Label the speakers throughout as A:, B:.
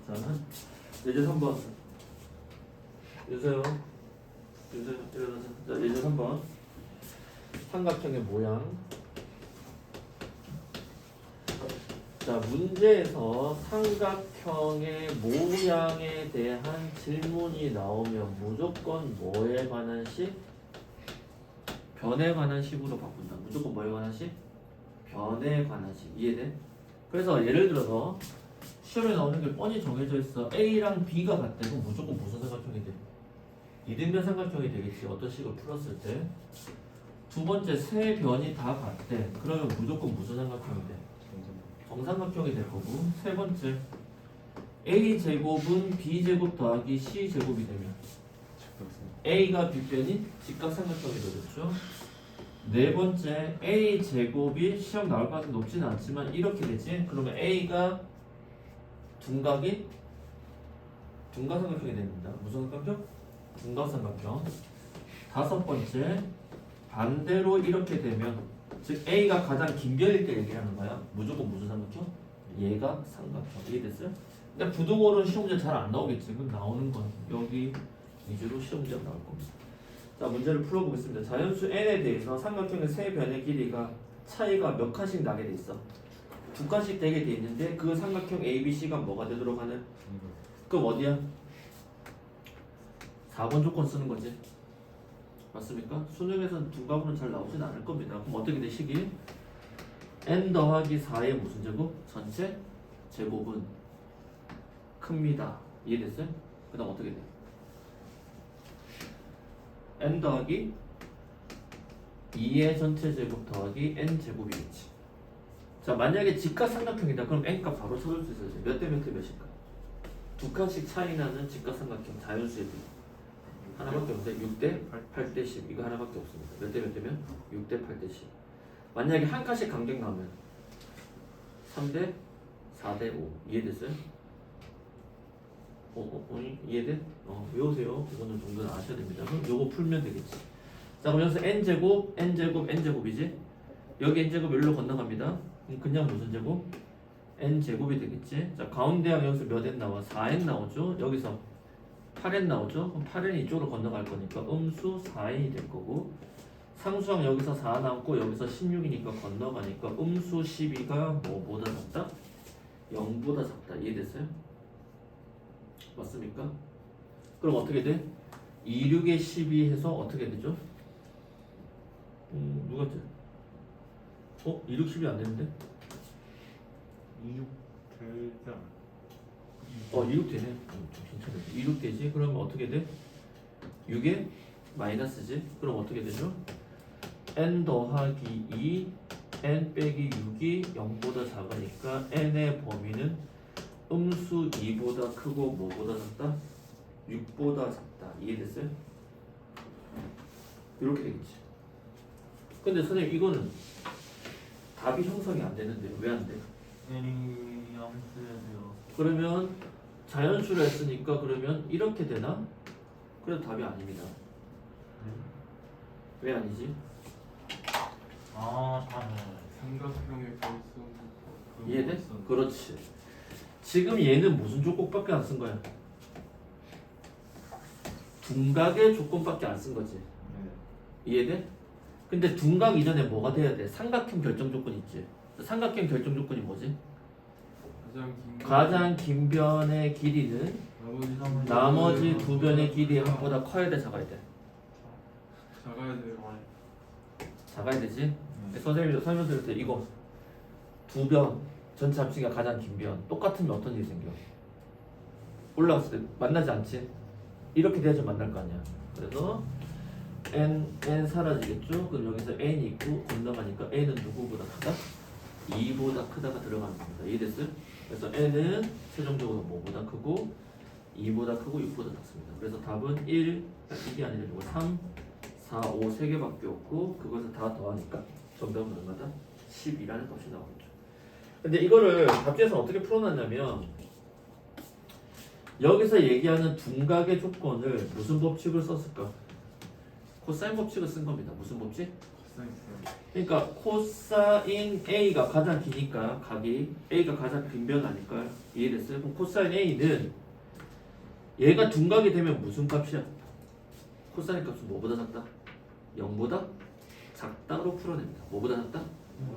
A: 자, 예제 3번. 유세요. 일어나서. 자, 예제 3번. 삼각형의 모양. 자, 문제에서 삼각형의 모양에 대한 질문이 나오면 무조건 뭐에 관한 식? 변에 관한 식으로 바꾼다. 무조건 뭐에 관한 식? 변에 관한 식. 이해돼? 그래서 예를 들어서 시험에 나오는 게 뻔히 정해져 있어. A랑 B가 같대. 그럼 무조건 무슨 삼각형이 돼? 이등변 삼각형이 되겠지. 어떤 식을 풀었을 때. 두 번째, 세 변이 다 같대. 그러면 무조건 무슨 삼각형이 돼? 정삼각형이 될 거고. 세 번째, A제곱은 B제곱 더하기 C제곱이 되면 A가 B변이 직각삼각형이 되겠죠. 네 번째, A제곱이 시험 나올 가능성이 높지는 않지만 이렇게 되지. 그러면 A가 둔각삼각형이 됩니다. 무슨 삼각형? 둔각삼각형. 다섯 번째, 반대로 이렇게 되면 즉 A가 가장 긴 변일 때 얘기하는 거야. 무조건 무슨 삼각형? 얘가 삼각형. 이해됐어요? 근데 부등호는 시험 문제 잘 안 나오겠지. 그럼 나오는 건 여기 위주로 시험 문제가 나올 겁니다. 자, 문제를 풀어보겠습니다. 자연수 n에 대해서 삼각형의 세 변의 길이가 차이가 몇 칸씩 나게 돼 있어. 두 칸씩 되게 돼 있는데 그 삼각형 ABC가 뭐가 되도록 하는? 그럼 어디야? 4번 조건 쓰는 거지. 맞습니까? 수능에서는 둔각으로는 잘 나오진 않을 겁니다. 그럼 어떻게 돼? 식이 n 더하기 4의 무슨 제곱? 전체 제곱은 큽니다. 이해됐어요? 그 다음 어떻게 돼? n 더하기 2의 전체 제곱 더하기 n 제곱이겠지. 자, 만약에 직각삼각형이다. 그럼 n 값 바로 찾을 수 있어요. 몇 대 몇 대 몇일까? 두 칸씩 차이 나는 직각삼각형 자연수의 비율 하나밖에 없는데 6대 8대 10 이거 하나밖에 없습니다. 몇 대 몇 대면? 6대 8대 10. 만약에 한 칸씩 간격 나오면 3대 4대 5 이해됐어요? 이해돼? 외우세요. 이거는 정도는 아셔야 됩니다. 그럼 요거 풀면 되겠지. 자, 그럼 여기서 n제곱 n제곱 n제곱이지? 여기 n제곱 여기로 건너갑니다. 그럼 그냥 무슨 제곱? n제곱이 되겠지. 자, 가운데 항 여기서 몇 n 나와? 4n 나오죠? 여기서 8n 나오죠? 그럼 8n이 이쪽으로 건너갈 거니까 음수 4n이 될 거고, 상수항 여기서 4 남고 여기서 16이니까 건너가니까 음수 12가 뭐보다 작다? 0보다 작다. 이해됐어요? 맞습니까? 그럼 어떻게 돼? 2, 6에 12 해서 어떻게 되죠? 누가 돼? 2, 6, 10이 안 되는데?
B: 26 되잖아.
A: 2, 6 되네. 정신 차려. 2, 6 되지? 그러면 어떻게 돼? 6에 마이너스지? 그럼 어떻게 되죠? n 더하기 2 n 빼기 6이 0보다 작으니까 n의 범위는 음수 2보다 크고 뭐보다 작다? 6보다 작다. 이해됐어요? 이렇게 되겠지. 근데 선생님 이거는 답이 형성이 안 되는데 왜 안 돼?
B: n이 함수해야 돼요.
A: 그러면 자연수로 했으니까 그러면 이렇게 되나? 그래도 답이 아닙니다. 왜 아니지?
B: 삼각형의 결승.
A: 이해돼? 그렇지. 지금 얘는 무슨 조건밖에 안 쓴 거야? 둔각의 조건밖에 안 쓴 거지.
B: 네.
A: 이해돼? 근데 둔각 이전에 뭐가 돼야 돼? 삼각형 결정 조건 있지. 삼각형 결정 조건이 뭐지? 가장 긴 변의 길이는 나머지 두 변의 길이의 합보다 커야 돼, 작아야 돼?
B: 작아야 돼요.
A: 작아야 되지? 선생님도 설명드릴 때 이거 두 변 전체 합치기가 가장 긴 변 똑같으면 어떤 일이 생겨? 올라갔을 때 만나지 않지? 이렇게 돼야지 만날 거 아니야. 그래서 n 사라지겠죠? 그럼 여기서 n이 있고 건너가니까 n은 누구보다 크다? 2보다 크다가 들어가는 겁니다. 이해됐어요? 그래서 n은 최종적으로 뭐보다 크고 2보다 크고 6보다 작습니다. 그래서 답은 1, 이게 아니라 3, 4, 5 3개밖에 없고 그것을 다 더하니까 정답은 얼마다? 10이라는 값이 나오겠죠. 근데 이거를 답지에서 어떻게 풀어놨냐면 여기서 얘기하는 둔각의 조건을 무슨 법칙을 썼을까? 코사인 법칙을 쓴 겁니다. 무슨 법칙? 그러니까 코사인 A가 가장 기니까 각이 A가 가장 긴 변 아닐까요? 이해됐어요? 그럼 코사인 A는 얘가 둔각이 되면 무슨 값이야? 코사인 값은 뭐보다 작다? 0보다 작다로 풀어냅니다. 뭐보다 작다?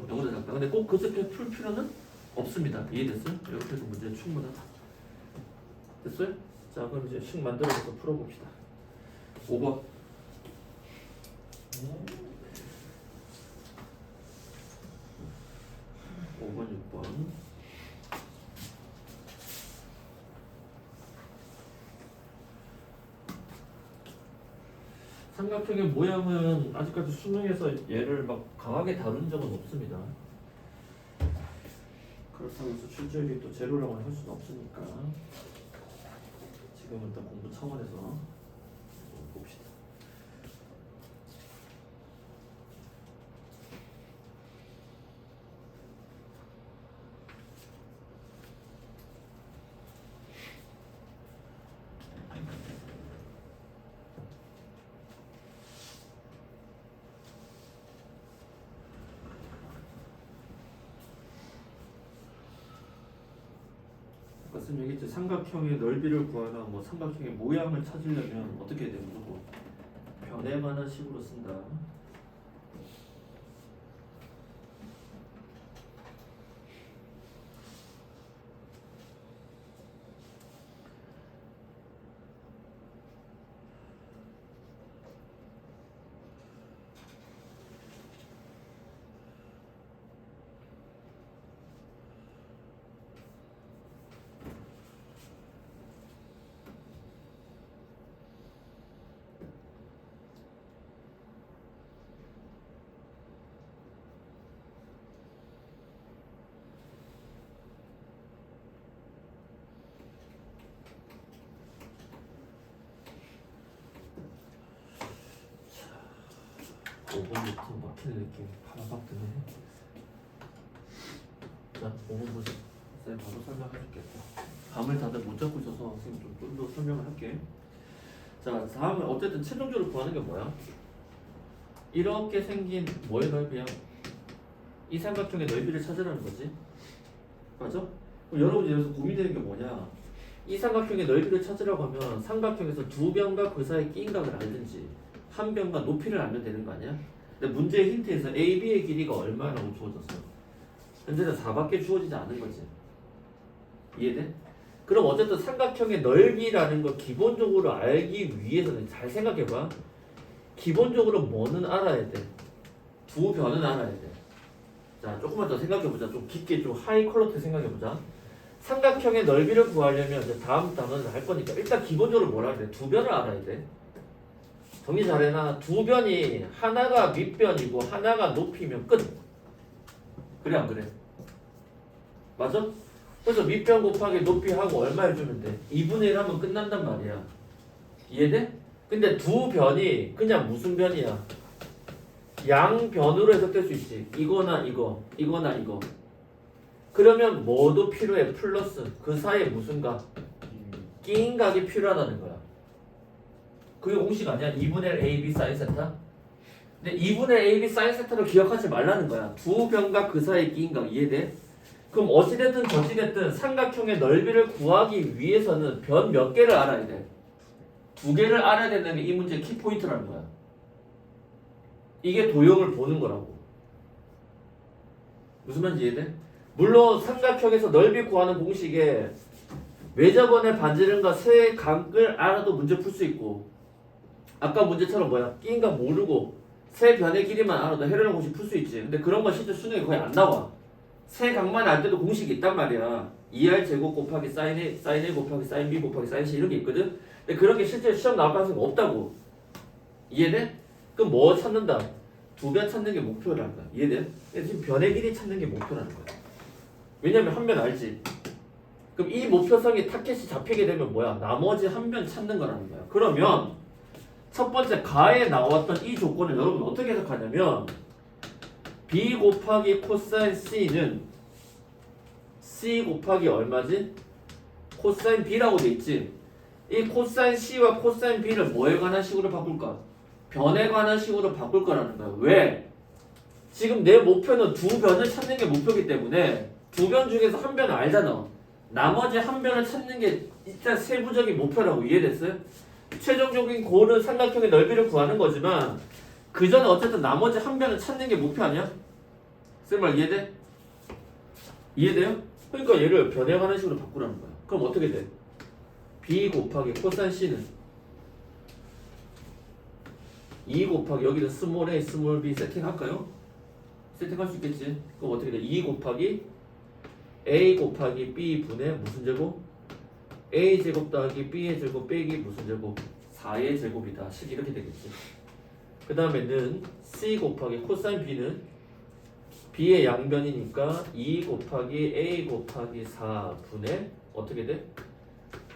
A: 0보다 작다. 근데 꼭 그렇게 풀 필요는 없습니다. 이해됐어요? 이렇게 해서 문제 충분하다. 됐어요? 자, 그럼 이제 식 만들어서 풀어봅시다. 5번. 5번, 6번. 삼각형의 모양은 아직까지 수능에서 얘를 막 강하게 다룬 적은 없습니다. 그렇다고 해서 출제율이 또 제로라고 할 수는 없으니까 지금은 또 공부 차원에서 봅시다. 아까 쌤 얘기했죠. 삼각형의 넓이를 구하나 뭐 삼각형의 모양을 찾으려면 어떻게 해야 돼? 무조건 변에 관한 식으로 쓴다. 자, 5번부터 막히는 느낌 파라박 드네. 자, 5번 보자. 쌤 바로 설명해줄게. 감을 다들 못 잡고 있어서 선생님 좀 더 설명을 할게. 자, 다음은 어쨌든 최종적으로 구하는 게 뭐야? 이렇게 생긴 뭐의 넓이야? 이 삼각형의 넓이를 찾으라는 거지. 맞아? 그럼 여러분이 여기서 고민되는 게 뭐냐? 이 삼각형의 넓이를 찾으라고 하면 삼각형에서 두 변과 그 사이의 끼인각을 알든지 한 변과 높이를 알면 되는 거 아니야? 근데 문제의 힌트에서 AB의 길이가 얼마라고 주어졌어? 현재는 4밖에 주어지지 않은 거지. 이해돼? 그럼 어쨌든 삼각형의 넓이라는 걸 기본적으로 알기 위해서는 잘 생각해봐. 기본적으로 뭐는 알아야 돼? 두 변은 알아야 돼. 자, 조금만 더 생각해보자. 좀 깊게 좀 하이 퀄러티 생각해보자. 삼각형의 넓이를 구하려면 이제 다음 단원을 할 거니까 일단 기본적으로 뭐라 그래? 두 변을 알아야 돼. 정리 잘해놔. 두 변이 하나가 밑변이고 하나가 높이면 끝. 그래 안 그래? 맞아? 그래서 밑변 곱하기 높이하고 얼마 해주면 돼? 2분의 1 하면 끝난단 말이야. 이해돼? 근데 두 변이 그냥 무슨 변이야? 양변으로 해석될 수 있지. 이거나 이거, 이거나 이거. 그러면 뭐도 필요해? 플러스 그 사이에 무슨 각? 끼인 각이 필요하다는 거야. 그게 공식 아니야? 2분의 1 AB 사인 세타? 근데 2분의 1 AB 사인 세타로 기억하지 말라는 거야. 두 변과 그 사이의 끼인 각. 이해돼? 그럼 어찌됐든 저찌됐든 삼각형의 넓이를 구하기 위해서는 변 몇 개를 알아야 돼? 두 개를 알아야 된다는 게 이 문제의 키포인트라는 거야. 이게 도형을 보는 거라고. 무슨 말인지 이해돼? 물론 삼각형에서 넓이 구하는 공식에 외접원의 반지름과 세 각을 알아도 문제 풀 수 있고, 아까 문제처럼 뭐야? 끼인 각 모르고 세 변의 길이만 알아도 해로운 공식 풀 수 있지. 근데 그런 건 실제 수능에 거의 안 나와. 세 각만 알 때도 공식이 있단 말이야. 2R 제곱 곱하기 사인 A 곱하기 사인 B 곱하기 사인 C 이런 게 있거든. 근데 그런 게 실제 시험 나올 가능성이 없다고. 이해돼? 그럼 뭐 찾는다? 두 변 찾는 게 목표라는 거야. 이해돼? 지금 변의 길이 찾는 게 목표라는 거야. 왜냐면 한 변 알지. 그럼 이 목표성이 타켓이 잡히게 되면 뭐야? 나머지 한 변 찾는 거라는 거야. 그러면 첫 번째 가에 나왔던 이 조건을 여러분 어떻게 해석하냐면 B 곱하기 코사인 C는 C 곱하기 얼마지? 코사인 B라고 돼 있지. 이 코사인 C와 코사인 B를 뭐에 관한 식으로 바꿀까? 변에 관한 식으로 바꿀 거라는 거야. 왜? 지금 내 목표는 두 변을 찾는 게 목표이기 때문에 두 변 중에서 한 변을 알잖아. 나머지 한 변을 찾는 게 일단 세부적인 목표라고 이해됐어요? 최종적인 고는 삼각형의 넓이를 구하는 거지만 그 전에 어쨌든 나머지 한 변을 찾는 게 목표 아니야? 쌤말 이해돼? 이해돼요? 그러니까 얘를 변해가는 식으로 바꾸라는 거야. 그럼 어떻게 돼? b 곱하기 코사인 c는 2 곱하기 여기는 스몰 a, 스몰 b 세팅할까요? 세팅할 수 있겠지. 그럼 어떻게 돼? 2 곱하기 a 곱하기 b 분의 무슨 제곱? a 제곱 더하기 b의 제곱 빼기 무슨 제곱? 4의 제곱이다. 식 이렇게 되겠지. 그 다음에는 c 곱하기 코사인 b는 b의 양변이니까 2 곱하기 a 곱하기 4분의 어떻게 돼?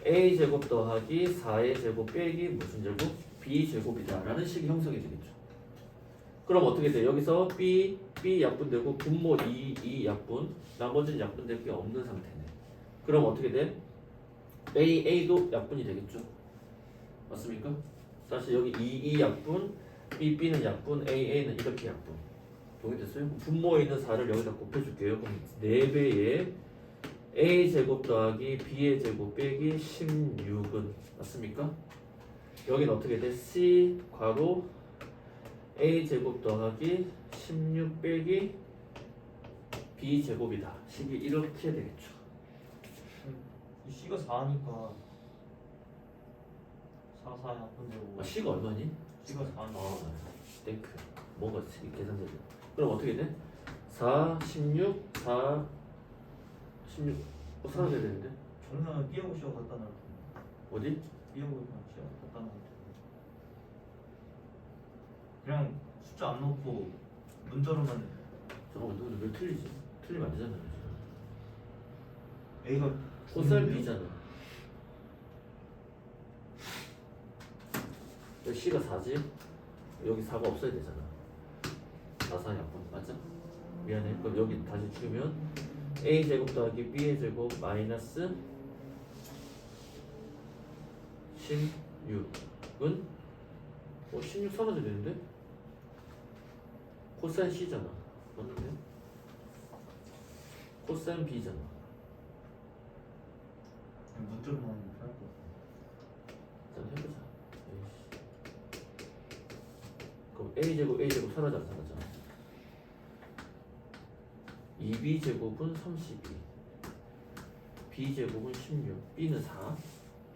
A: a 제곱 더하기 4의 제곱 빼기 무슨 제곱? b 제곱이다 라는 식이 형성이 되겠죠. 그럼 어떻게 돼? 여기서 b 약분되고 분모 2 약분, 나머지는 약분될 게 없는 상태네. 그럼 어떻게 돼? a도 약분이 되겠죠. 맞습니까? 다시 여기 2 약분, b는 약분, a는 이렇게 약분. 동의됐어요? 분모에 있는 4를 여기다 곱해줄게요. 그럼 4배의 a 제곱 더하기 b의 제곱 빼기 16은 맞습니까? 여기는 어떻게 돼? c 괄호 a 제곱 더하기 16 빼기 b 제곱이다. 식이 이렇게 되겠죠.
C: 이 C가 4니까 4 약분되고
A: 아, c가 얼마니?
C: C가 4니까
A: 땡크. 뭔가 계산되죠. 그럼 어떻게 돼? 4, 16, 4, 16. 사라져야 되는데?
C: 정리하면 B하고 C가 갖다 놔.
A: 어디?
C: B하고 C가 갖다 놔. 그냥 숫자 안 넣고 문자로만
A: 잠깐만, 너 왜 틀리지? 틀리면 안 되잖아.
C: A가
A: 코사인 b잖아. 여기 c가 4지? 여기 4가 없어야 되잖아. 4, 4 약분 맞아? 미안해. 그럼 여기 다시 주면 a 제곱 더하기 b의 제곱 마이너스 16은 16 사라져야 되는데? 코사인 c잖아. 맞는데? 코사인 b잖아.
C: 문자로만 하면 편할 것 같아.
A: 자, 해보자. 그럼 a 제곱 사라져 안 사라져? 2b 제곱은 32, b 제곱은 16, b는 4,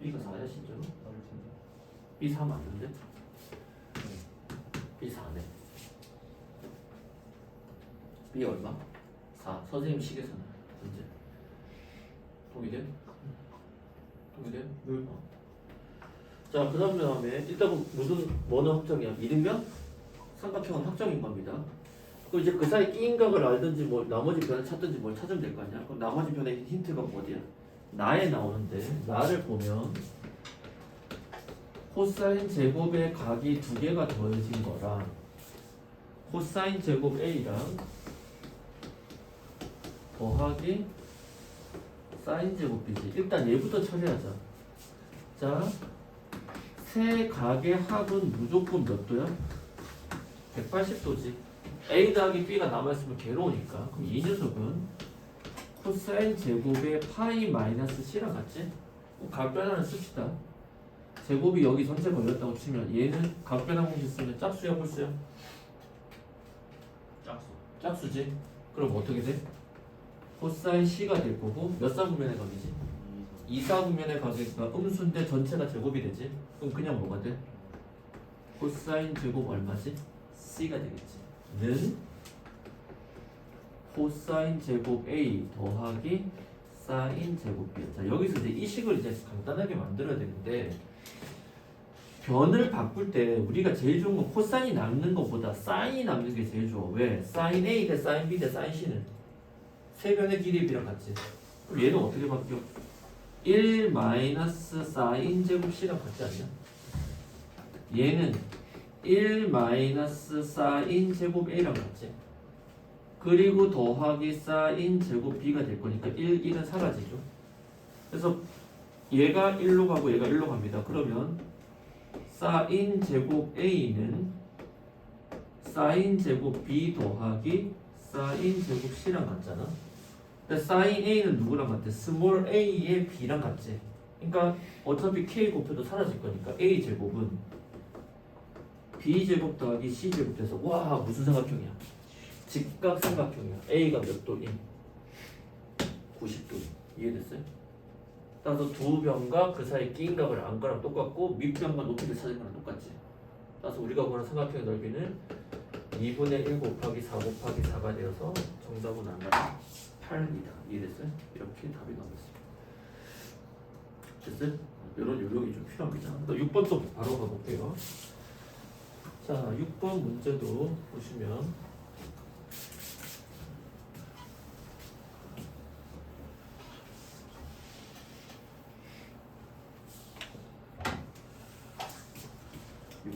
A: b가 4야 진짜로?
C: 나를 진짜.
A: b 4 맞는데? b 4네. b 얼마? 4. 선생님 식에서는 문제. 동의돼? 동의돼?
B: 네.
A: 자, 그 다음에 일단 무슨 뭐는 확정이야? 이등변? 삼각형은 확정인 겁니다. 그럼 이제 그 사이 끼인 각을 알든지 뭐 나머지 변을 찾든지 뭘 찾으면 될 거 아니야? 그럼 나머지 변의 힌트가 어디야? 나에 나오는데 나를 보면 코사인 제곱의 각이 두 개가 더해진 거랑 코사인 제곱 A랑 더하기 사인 제곱 B지. 일단 얘부터 처리하자. 자, 세 각의 합은 무조건 몇 도야? 180도지. A 더하기 B가 남아있으면 괴로우니까. 그럼 이 녀석은 코사인 제곱의 파이 마이너스 C랑 같지? 각변 하나 씁시다. 제곱이 여기 전체 걸렸다고 치면 얘는 각변 한 공식 쓰면 짝수야 홀수야?
C: 짝수.
A: 짝수지. 그럼 어떻게 돼? 코사인 C가 될 거고 몇 사분면의 각이지? 2사분면의 각이니까 음수인데 전체가 제곱이 되지? 그럼 그냥 뭐가 돼? 코사인 제곱 얼마지? C가 되겠지. 는 코사인 제곱 A 더하기 사인 제곱 B. 자, 여기서 이제 이 식을 이제 간단하게 만들어야 되는데 변을 바꿀 때 우리가 제일 좋은 건 코사인이 남는 것보다 사인이 남는 게 제일 좋아. 왜? 사인 A 대 사인 B 대 사인 C는 세 변의 길이의 B랑 같지. 그럼 얘는 어떻게 바뀌어? 1 마이너스 사인 제곱 C랑 같지 않냐? 얘는 1 마이너스 사인 제곱 A랑 같지. 그리고 더하기 사인 제곱 B가 될 거니까 1은 사라지죠. 그래서 얘가 1로 가고 얘가 1로 갑니다. 그러면 사인 제곱 A는 사인 제곱 B 더하기 사인 제곱 C랑 같잖아. 근데 sin a는 누구랑 같아? 스몰 a의 b랑 같지. 그러니까 어차피 k 곱해도 사라질 거니까 a 제곱은 b 제곱 더하기 c 제곱 돼서 와 무슨 삼각형이야? 직각 삼각형이야. a가 몇 도인? 90도. 이해됐어요? 따라서 두 변과 그 사이 끼인 값을 안 거랑 똑같고 밑변과 높이를 찾은 거랑 똑같지. 따라서 우리가 구하는 삼각형의 넓이는 2분의 1 곱하기 4 곱하기 4가 되어서 정답은 얼마다? 8이다. 이해됐어요? 이렇게 답이 나왔습니다. 됐어요? 이런 요령이 좀 필요합니다. 6번 또 바로 가볼게요. 자, 6번 문제도 보시면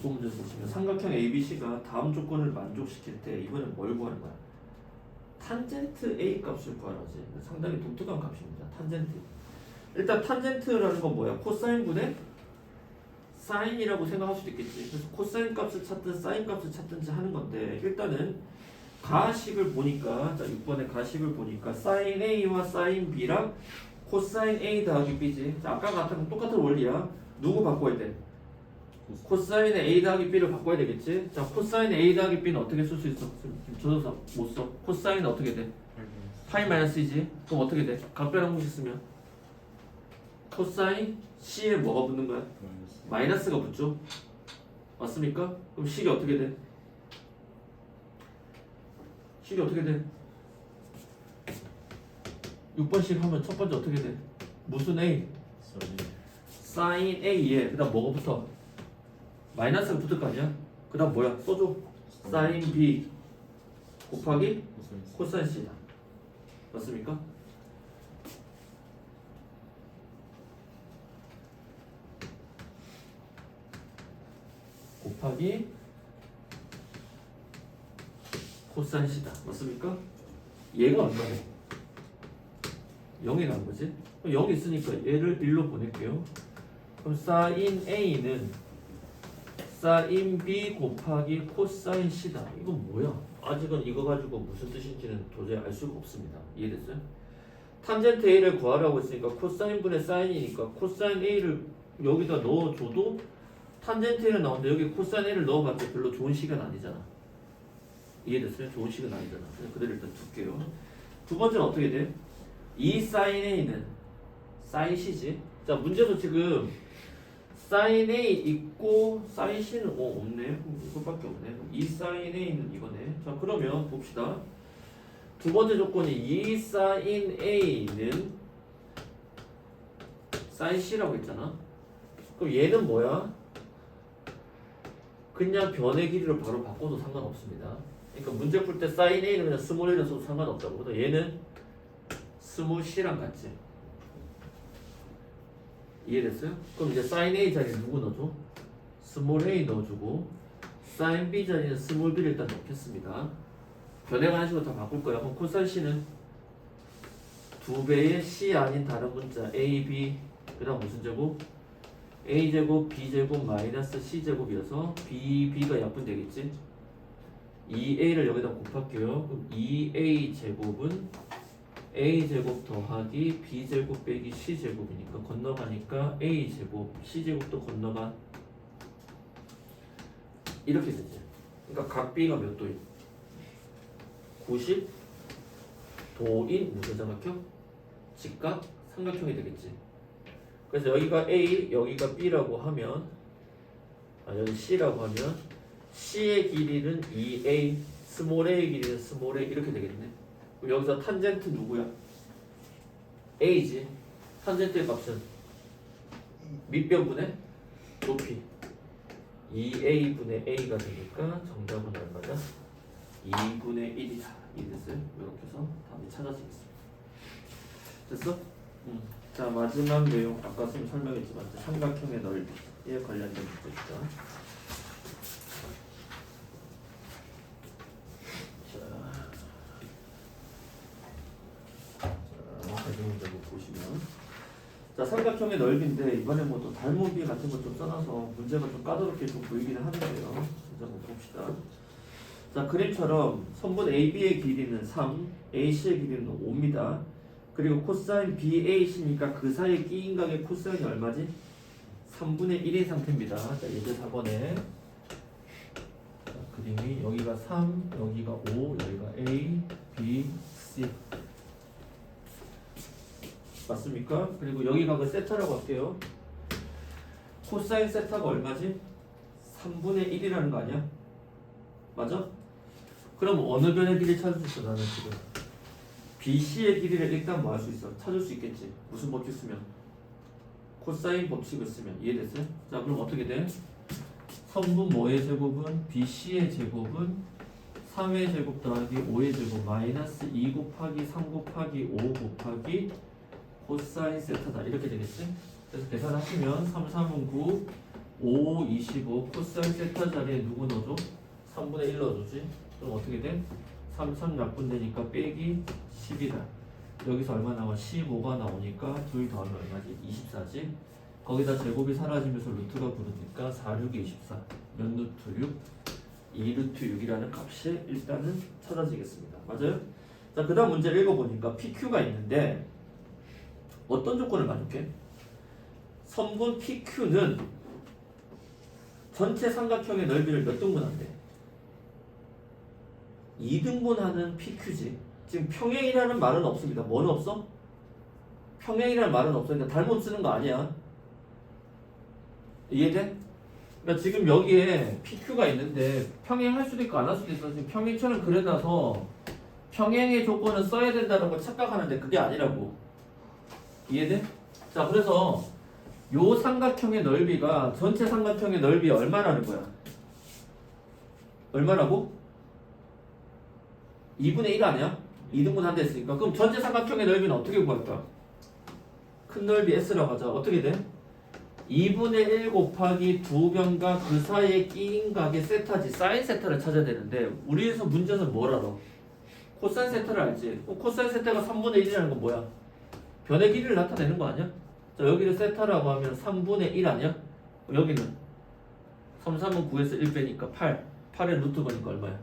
A: 문제 보시면 삼각형 ABC가 다음 조건을 만족시킬 때 이번엔 뭘 구하는 거야? 탄젠트 A 값을 구하라지. 상당히 독특한 값입니다. 탄젠트. 일단 탄젠트라는 건 뭐야? 코사인분의 사인이라고 생각할 수도 있겠지. 그래서 코사인 값을 찾든 사인 값을 찾든지 하는 건데 일단은 가식을 보니까 자 6번의 가식을 보니까 사인 A와 사인 B랑 코사인 A 더하기 B지. 자 아까 같은 똑같은 원리야. 누구 바꿔야 돼? 코사인의 A 더하기 B를 바꿔야 되겠지? 자, 코사인의 A 더하기 B는 어떻게 쓸 수 있어? 지금 조도사 못 써. 코사인은 어떻게 돼? 파이 마이너스이지? 그럼 어떻게 돼? 각변 공식 쓰면 코사인 C에 뭐가 붙는 거야? 마이너스가 붙죠? 맞습니까? 그럼 식이 어떻게 돼? 식이 어떻게 돼? 6번씩 하면 첫 번째 어떻게 돼? 무슨 A? 사인 A에 그 다음 뭐가 붙어? 마이너스가 붙을 거 아니야? 그 다음 뭐야? 써줘. 사인 B 곱하기 코사인 C다. 맞습니까? 곱하기 코사인 C다. 맞습니까? 얘가 얼마네? 0이 난 거지? 0이 있으니까 얘를 1로 보낼게요. 그럼 사인 A는 사인 B 곱하기 코사인 C다. 이건 뭐야? 아직은 이거 가지고 무슨 뜻인지는 도저히 알 수가 없습니다. 이해됐어요? 탄젠트 A를 구하라고 했으니까 코사인분의 사인이니까 코사인 A를 여기다 넣어줘도 탄젠트 A는 나오는데 여기 코사인 A를 넣어봤자 별로 좋은 식은 아니잖아. 이해됐어요? 좋은 식은 아니잖아. 그냥 그대로 일단 둘게요. 두 번째는 어떻게 돼? 이 사인 A는 사인 C지. 자 문제도 지금 사인 A 있고 사인 C는 없네. 이것밖에 없네. 이 사인 A는 이거네. 자 그러면 봅시다. 두 번째 조건이 이 사인 A는 사인 C라고 했잖아. 그럼 얘는 뭐야? 그냥 변의 길이로 바로 바꿔도 상관없습니다. 그러니까 문제 풀 때 사인 A는 그냥 스몰 A를 써도 상관없다고. 그래서 얘는 스몰 C랑 같지. 이해됐어요? 그럼 이제 sin A 자리에 누구 넣어줘? 스몰 a 넣어주고 sin B 자리는 스몰 b를 일단 넣겠습니다. 변해가는 식으로 다 바꿀 거야. 그럼 코사인 C는 2배의 C 아닌 다른 문자 A, B 그 다음 무슨 제곱? A 제곱, B 제곱, 마이너스 C 제곱이어서 B, B가 약분 되겠지? 2A를 여기다 곱할게요. 그럼 2A 제곱은 A제곱 더하기 B제곱 빼기 C제곱이니까 건너가니까 A제곱, C제곱도 건너가 이렇게 되지. 그러니까 각 B가 몇 도인? 90도인 무슨 삼각형? 직각 삼각형이 되겠지. 그래서 여기가 A, 여기가 B라고 하면 여기 C라고 하면 C의 길이는 2A, 스몰 A의 길이는 스몰 A 이렇게 되겠네. 여기서 탄젠트 누구야? A지. 탄젠트의 값은 밑변분의 높이 2A분의 A가 되니까 정답은 얼마다? 2분의 1이다. 이랬어요. 이렇게 해서 답이 찾아지겠습니다. 됐어? 자 마지막 내용 아까 좀 설명했지만 삼각형의 넓이에 관련된 문제입니다. 문제를 보시면 자 삼각형의 넓이인데 이번에 뭐 또 닮은비 같은 거 좀 써놔서 문제가 좀 까다롭게 좀 보이기는 하는데요. 그래서 한번 봅시다. 자 그림처럼 선분 AB의 길이는 3, AC의 길이는 5입니다. 그리고 코사인 BAC니까 그 사이에 끼인 각의 코사인이 얼마지? 3분의 1인 상태입니다. 자, 예제 4번에 그림이 여기가 3, 여기가 5, 여기가 A, B, C 맞습니까? 그리고 여기가 그 세타라고 할게요. 코사인 세타가 얼마지? 3분의 1이라는 거 아니야? 맞아? 그럼 어느 변의 길이 찾을 수 있어? 나는 지금 BC의 길이를 일단 뭐 할 수 있어? 찾을 수 있겠지. 무슨 법칙 쓰면? 코사인 법칙을 쓰면. 이해됐어요? 자, 그럼 어떻게 돼? 선분 뭐의 제곱은 BC의 제곱은 3의 제곱 더하기 5의 제곱 마이너스 2 곱하기 3 곱하기 5 곱하기 코사인 세타다. 이렇게 되겠지? 그래서 계산하시면 3, 3은 9, 5, 25 코사인 세타 자리에 누구 넣어줘? 3분의 1 넣어주지. 그럼 어떻게 돼? 3, 3 약분되니까 빼기 10이다. 여기서 얼마 나와? 15가 나오니까 둘 더하면 얼마지? 24지. 거기다 제곱이 사라지면서 루트가 부르니까 4, 6이 24. 몇 루트 6? 2루트 6이라는 값이 일단은 찾아지겠습니다. 맞아요? 자, 그 다음 문제를 읽어보니까 PQ가 있는데 어떤 조건을 만족해? 선분 PQ는 전체 삼각형의 넓이를 몇 등분한대? 2등분하는 PQ지. 지금 평행이라는 말은 없습니다. 뭐는 없어? 평행이라는 말은 없어. 그러니까 잘못 쓰는 거 아니야. 이해돼? 그러니까 지금 여기에 PQ가 있는데 평행할 수도 있고 안 할 수도 있어. 지금 평행처럼 그려놔서 평행의 조건은 써야 된다는 걸 착각하는데 그게 아니라고. 이해돼? 자, 그래서 요 삼각형의 넓이가 전체 삼각형의 넓이 얼마라는 거야? 얼마라고? 2분의 1 아니야? 2등분 한다 했으니까. 그럼 전체 삼각형의 넓이는 어떻게 구할까? 큰 넓이 S라고 하자. 어떻게 돼? 2분의 1 곱하기 두 변과 그 사이에 끼인 각의 세타지. 사인 세타를 찾아야 되는데 우리에서 문제는 뭘 알아? 코사인 세타를 알지? 코사인 세타가 3분의 1이라는 건 뭐야? 변의 길이를 나타내는 거 아니야? 자, 여기를 세타라고 하면 3분의 1 아니야? 여기는 3, 3은 9에서 1 빼니까 8. 8의 루트 거니까 얼마야?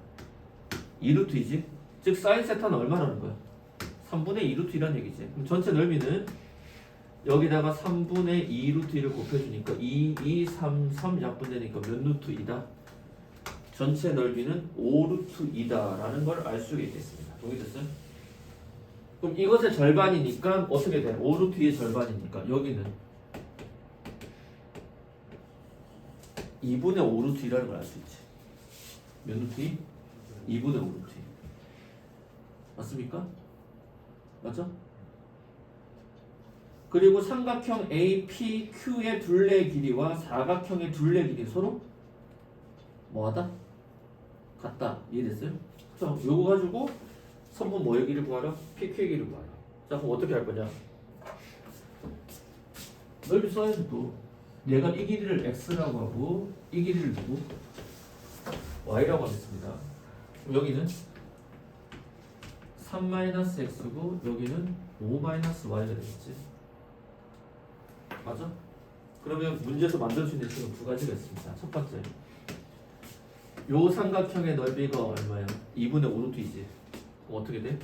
A: 2루트이지? 즉 사인 세타는 얼마라는 거야? 3분의 2루트이란 얘기지. 그럼 전체 넓이는 여기다가 3분의 2루트를 곱해주니까 2, 2, 3, 3 약분되니까 몇 루트이다? 전체 넓이는 5루트이다 라는 걸 알 수 있겠습니다. 동의됐어요? 그럼 이것의 절반이니까 어떻게 돼? 5루트의 절반이니까 여기는 2분의 5루트이라는 걸 알 수 있지. 몇 루트이? 2분의 5루트. 맞습니까? 맞죠? 그리고 삼각형 APQ의 둘레 길이와 사각형의 둘레 길이 서로 뭐하다? 같다. 이해됐어요? 자, 요거 가지고 선분 뭐의 길이를 구하라? PQ의 길이를 구하라. 자, 그럼 어떻게 할 거냐? 넓이 써야지 또. 얘가 이 길이를 X라고 하고 이 길이를 누구? Y라고 하겠습니다. 그럼 여기는 3-X고 여기는 5-Y가 되겠지. 맞아? 그러면 문제에서 만들 수 있는 식은 두 가지가 있습니다. 첫 번째, 요 삼각형의 넓이가 얼마야? 2분의 5루트이지. 그럼 어떻게 돼?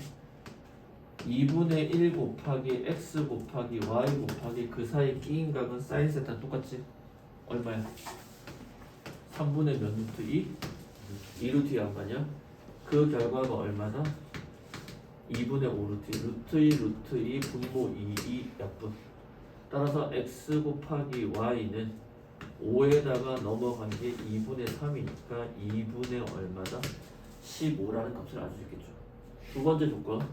A: 2분의 1 곱하기 x 곱하기 y 곱하기 그 사이 끼인 각은 사인 세타 똑같지? 얼마야? 3분의 몇 루트 2? 2루트의 양반이야? 그 결과가 얼마다? 2분의 5루트 루트 2 루트 2 분모 2 약분. 따라서 x 곱하기 y는 5에다가 넘어간 게 2분의 3이니까 2분의 얼마다? 15라는 값을 알 수 있겠죠. 두 번째 조건,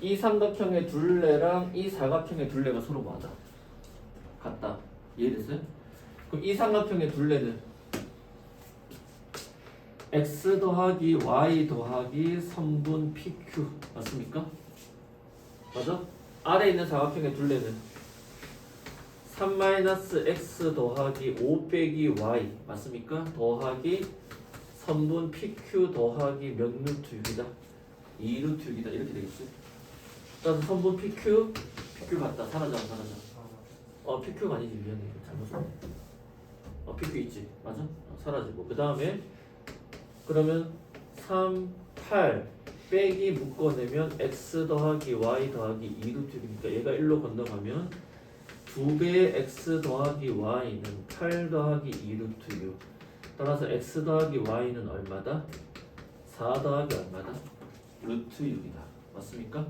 A: 이 삼각형의 둘레랑 이 사각형의 둘레가 서로 맞아. 같다. 이해됐어요? 그럼 이 삼각형의 둘레는 x 더하기 y 더하기 선분 PQ 맞습니까? 맞아? 아래에 있는 사각형의 둘레는 3-x 더하기 5 빼기 y 맞습니까? 더하기 선분 PQ 더하기 몇 루트 6이다? 2루트 6이다. 이렇게 되겠지? 따라서 선분 PQ 같다. 사라져 안 사라져? PQ가 아니지. 미안해. 잘못 썼네. PQ 있지. 맞아? 사라지고 그 다음에 그러면 3, 8 빼기 묶어내면 x 더하기 y 더하기 2루트니까 얘가 1로 건너가면 2배의 x 더하기 y는 8 더하기 2루트 6. 따라서 x 더하기 y는 얼마다? 4 더하기 얼마다? 루트 6이다. 맞습니까?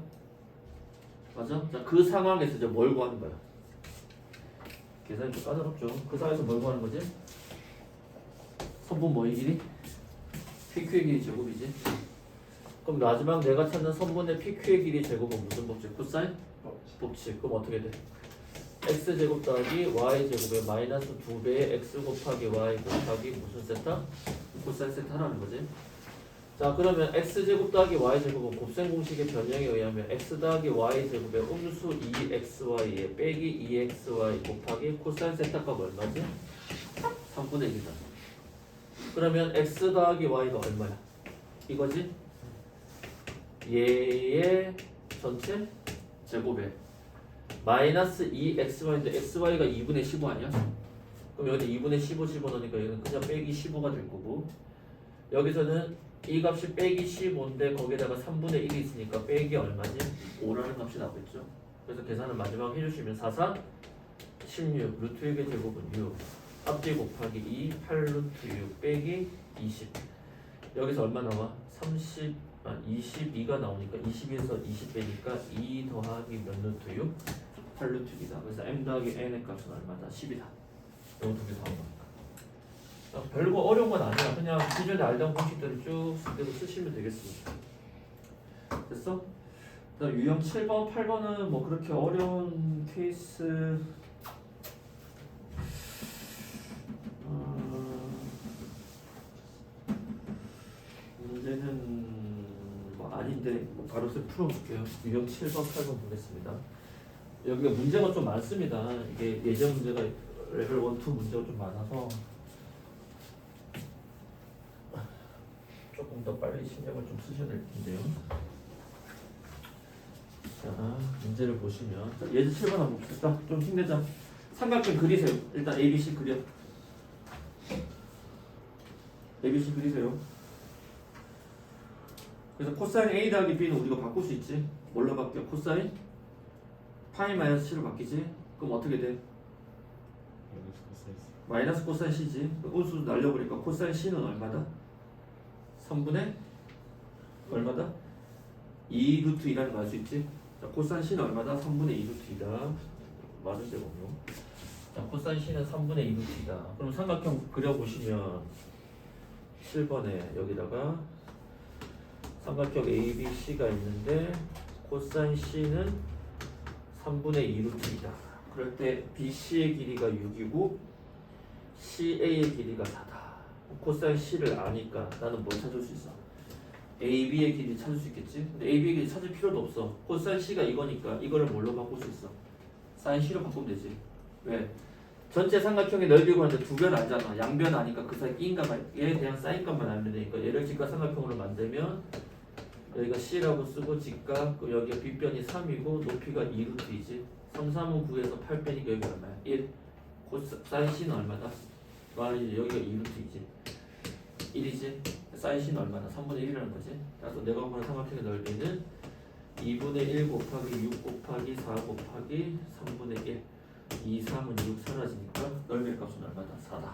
A: 맞아? 자, 그 상황에서 이제 뭘 구하는 거야? 계산이 좀 까다롭죠? 그 상황에서 뭘 구하는 거지? 선분 뭐의 길이? PQ의 길이 제곱이지. 그럼 마지막 내가 찾는 선분의 PQ의 길이 제곱은 무슨 법칙? 코사인? 법칙. 그럼 어떻게 돼? x제곱 더하기 y제곱에 마이너스 2배의 x 곱하기 y 곱하기 무슨 세타? 코사인 세타라는 거지. 자, 그러면 x제곱 더하기 y제곱은 곱셈 공식의 변형에 의하면 x 더하기 y제곱의 음수 2xy에 빼기 2xy 곱하기 코사인 세타 값 얼마지? 3분의 1이다. 그러면 x 더하기 y가 얼마야? 이거지? 얘의 전체 제곱에 마이너스 2xy인데 xy가 2분의 15 아니야? 그럼 여기다 2분의 15 집어넣으니까 여기는 그냥 빼기 15가 될 거고, 여기서는 이 값이 빼기 15인데 거기다가 3분의 1이 있으니까 빼기 얼마지? 5라는 값이 나오겠죠. 그래서 계산을 마지막 해주시면 4, 4, 16 루트 6의 제곱은 6 앞뒤 곱하기 2 8 루트 6 빼기 20. 여기서 얼마 나와? 22가 나오니까 22에서 20 빼니까 2 더하기 몇 루트 6? 8 루트 6이다. 그래서 m 더하기 n의 값은 얼마다? 10이다. 이거 두개 나온 겁니다. 별거 어려운 건 아니야. 그냥 기존에 알던 공식들을 쭉 그대로 쓰시면 되겠습니다. 됐어? 그다음 유형 7번, 8번은 뭐 그렇게 어려운 케이스 문제는 뭐 아닌데 바로 풀어볼게요. 유형 7번, 8번 보겠습니다. 여기가 문제가 좀 많습니다. 이게 예전 문제가 레벨 1, 2 문제가 좀 많아서 조금 더 빨리 신경을 좀 쓰셔야 될 텐데요. 자, 문제를 보시면 예제 7번 한번 봅시다. 좀 힘내자. 삼각형 그리세요. 일단 ABC 그려. ABC 그리세요. 그래서 코사인 A 더하기 B는 우리가 바꿀 수 있지. 뭘로 바뀌어? 코사인 파이 마이너스 C로 바뀌지. 그럼 어떻게 돼? 마이너스 코사인 C지. 운수 날려버리니까 코사인 C는 얼마다? 3분의 얼마다? 2루트 2라는 거 알 수 있지? 자, 코사인 C는 얼마다? 3분의 2루트 2다. 맞은 제곱요. 자, 코사인 C는 3분의 2루트 2다. 그럼 삼각형 그려보시면 7번에 여기다가 삼각형 ABC가 있는데 코사인 C는 3분의 2루트 2다. 그럴 때 BC의 길이가 6이고 CA의 길이가 4다. 코사인 C를 아니까 나는 뭘 찾을 수 있어? AB의 길이 찾을 수 있겠지? 근데 AB의 길이 찾을 필요도 없어. 코사인 C가 이거니까 이거를 뭘로 바꿀 수 있어? 사인 C로 바꾸면 되지. 왜? 전체 삼각형의 넓이 구하는데 두 변 알잖아. 양변 아니까 그 사이 B인값에 대한 사인 값만 알면 되니까 얘를 직각 삼각형으로 만들면 여기가 C라고 쓰고 직각 여기가 B변이 3이고 높이가 2루트이지. 3, 3은 9에서 8 빼니까 여기 얼마야? 1. 사인 C는 얼마다? 말이지 여기가 2루트이지. 1이지. 사인 C는 얼마나? 3분의 1이라는 거지. 그래서 내가 보는 삼각형의 넓이는 2분의 1 곱하기 6 곱하기 4 곱하기 3분의 1. 2, 3은 6 사라지니까 넓이의 값은 얼마다? 4다.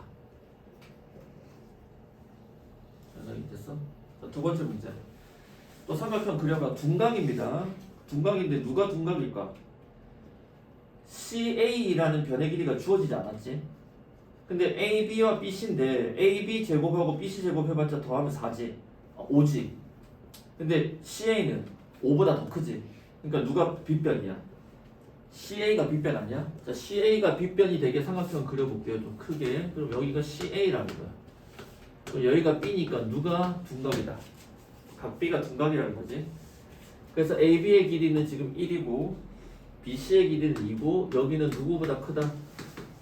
A: 연락이 됐어? 자, 두 번째 문제. 또 삼각형 그려봐. 둔각입니다. 둔각인데 누가 둔각일까? CA라는 변의 길이가 주어지지 않았지? 근데 AB와 BC인데 AB 제곱하고 BC 제곱 해봤자 더하면 4지 5지. 근데 CA는 5보다 더 크지. 그러니까 누가 빗변이야? CA가 빗변 아니야? 자, CA가 빗변이 되게 삼각형 그려볼게요. 좀 크게. 그럼 여기가 CA라는 거야. 그럼 여기가 B니까 누가 둔각이다? 각 B가 둔각이라는 거지. 그래서 AB의 길이는 지금 1이고 BC의 길이는 2고 여기는 누구보다 크다?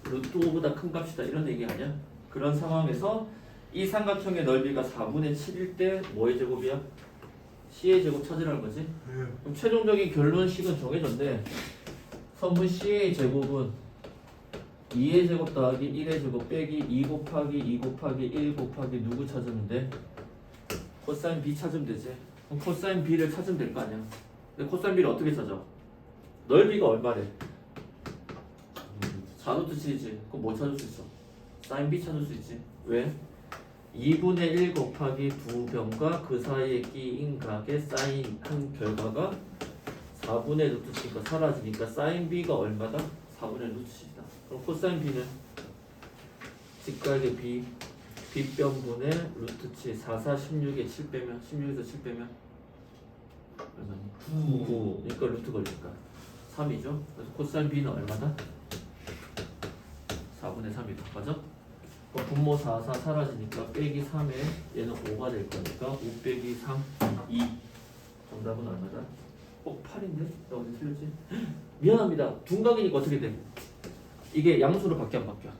A: 루트 5보다 큰 값이다. 이런 얘기 아니야? 그런 상황에서 이 삼각형의 넓이가 4분의 7일 때 뭐의 제곱이야? C의 제곱 찾으라는 거지. 그럼 최종적인 결론식은 정해졌네. 선분 C의 제곱은 2의 제곱 더하기 1의 제곱 빼기 2 곱하기 2 곱하기 1 곱하기 누구 찾으면 돼? 코사인 B 찾으면 되지. 그럼 코사인 B를 찾으면 될 거 아니야. 근데 코사인 B를 어떻게 찾아? 넓이가 얼마래? 4루트 7이지. 그럼 뭐 찾을 수 있어? 사인 B 찾을 수 있지. 왜? 2분의 1 곱하기 두 변과 그 사이에 끼인 각의 사인한 결과가 4분의 루트 7가 사라지니까 사인 B가 얼마다? 4분의 루트 7이다. 그럼 코사인 B는 직각의 B B변분의 루트 7 4, 4, 16에 7 빼면 16에서 7 빼면 얼마니? 9 그러니까 루트 걸리니까 3이죠. 그래서 코사인 B는 얼마다? 4분의 3이다. 맞아? 그럼 분모 4, 4 사라지니까 빼기 3에 얘는 5가 될 거니까 5 빼기 3, 2 정답은 얼마다? 8인데? 나 어디 틀렸지? 미안합니다. 둔각이니까 어떻게 돼? 이게 양수로 바뀌어 안 바뀌어?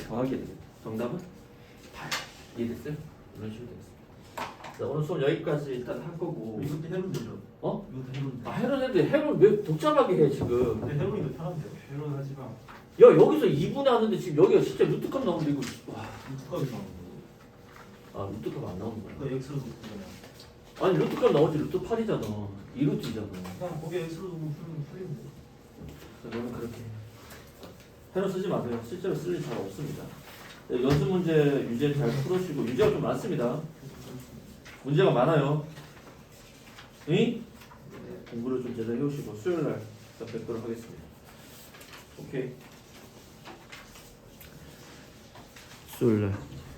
A: 더하게 되겠다. 정답은 8. 이해됐어요? 이런 식으로 되겠습니다. 자, 오늘 수업 여기까지 일단 할 거고.
C: 이것도 해론 되죠?
A: 어?
C: 이것도 해론 돼.
A: 아, 해론 했는데 해론 왜 복잡하게 해 지금?
C: 근데 해론이 더 편한데요?
B: 해론 하지 마.
A: 야, 여기서 2분의 하는데 지금 여기가 진짜 루트값 나오는데 이거 와.
C: 루트값이 나오는 거.
A: 아, 루트값 안 나오는 거야.
C: 그러니까 X로 두고 그냥.
A: 아니, 루트값 나오지. 루트 8이잖아. 2루트잖아.
C: 그냥 거기에 X로 두고 풀리면 돼.
A: 너는 그렇게 해론 쓰지 마세요. 실제로 쓸 일 잘 없습니다. 네, 연습 문제 유제 잘 풀으시고 유제가 좀 많습니다. 문제가 많아요. 응? 공부를 좀 제대로 해오시고 수요일날 뵙도록 하겠습니다. 오케이. 수요일날.